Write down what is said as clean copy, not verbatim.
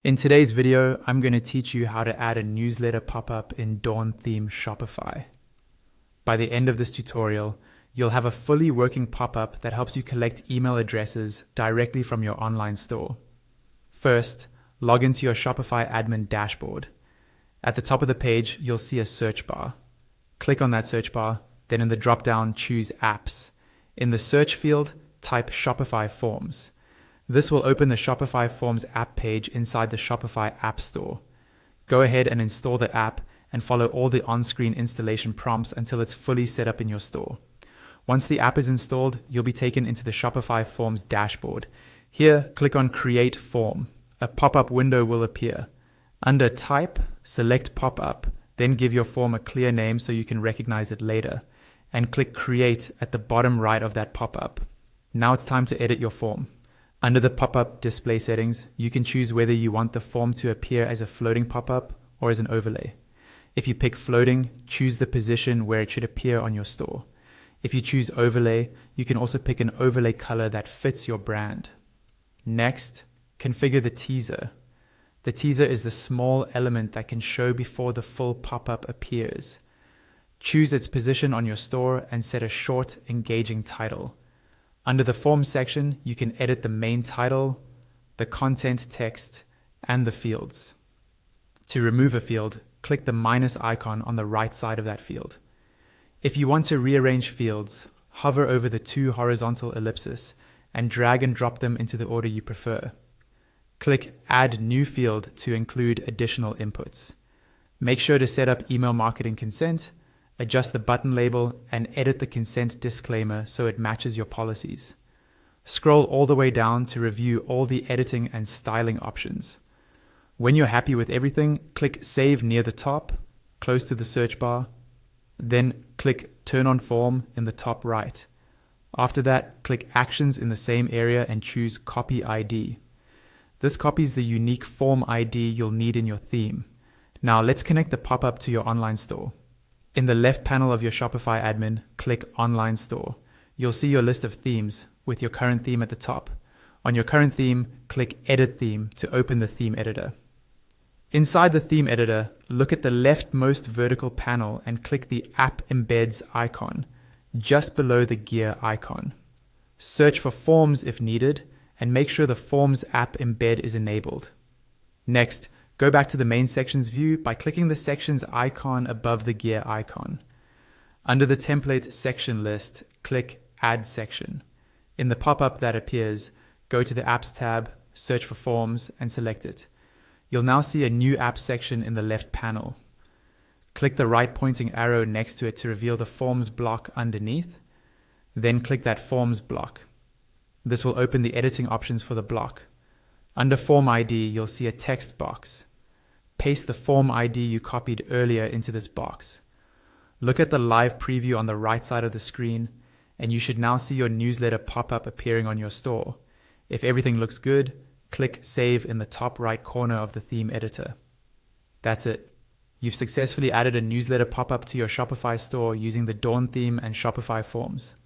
In today's video, I'm going to teach you how to add a newsletter pop-up in Dawn Theme Shopify. By the end of this tutorial, you'll have a fully working pop-up that helps you collect email addresses directly from your online store. First, log into your Shopify admin dashboard. At the top of the page, you'll see a search bar. Click on that search bar, then in the drop-down, choose Apps. In the search field, type Shopify Forms. This will open the Shopify Forms app page inside the Shopify App Store. Go ahead and install the app and follow all the on-screen installation prompts until it's fully set up in your store. Once the app is installed, you'll be taken into the Shopify Forms dashboard. Here, click on Create Form. A pop-up window will appear. Under Type, select Pop-up, then give your form a clear name so you can recognize it later, and click Create at the bottom right of that pop-up. Now it's time to edit your form. Under the pop-up display settings, you can choose whether you want the form to appear as a floating pop-up or as an overlay. If you pick floating, choose the position where it should appear on your store. If you choose overlay, you can also pick an overlay color that fits your brand. Next, configure the teaser. The teaser is the small element that can show before the full pop-up appears. Choose its position on your store and set a short, engaging title. Under the Forms section, you can edit the main title, the content text, and the fields. To remove a field, click the minus icon on the right side of that field. If you want to rearrange fields, hover over the two horizontal ellipses and drag and drop them into the order you prefer. Click Add New Field to include additional inputs. Make sure to set up email marketing consent, adjust the button label, and edit the consent disclaimer so it matches your policies. Scroll all the way down to review all the editing and styling options. When you're happy with everything, click Save near the top, close to the search bar, then click Turn on Form in the top right. After that, click Actions in the same area and choose Copy ID. This copies the unique form ID you'll need in your theme. Now let's connect the pop-up to your online store. In the left panel of your Shopify admin, click Online Store. You'll see your list of themes with your current theme at the top. On your current theme, click Edit Theme to open the theme editor. Inside the theme editor, look at the leftmost vertical panel and click the App Embeds icon, just below the gear icon. Search for Forms if needed, and make sure the Forms app embed is enabled. Next, go back to the main sections view by clicking the sections icon above the gear icon. Under the template section list, click Add Section. In the pop-up that appears, go to the Apps tab, search for Forms, and select it. You'll now see a new Apps section in the left panel. Click the right pointing arrow next to it to reveal the Forms block underneath. Then click that Forms block. This will open the editing options for the block. Under Form ID, you'll see a text box. Paste the form ID you copied earlier into this box. Look at the live preview on the right side of the screen, and you should now see your newsletter pop-up appearing on your store. If everything looks good, click Save in the top right corner of the theme editor. That's it. You've successfully added a newsletter pop-up to your Shopify store using the Dawn theme and Shopify Forms.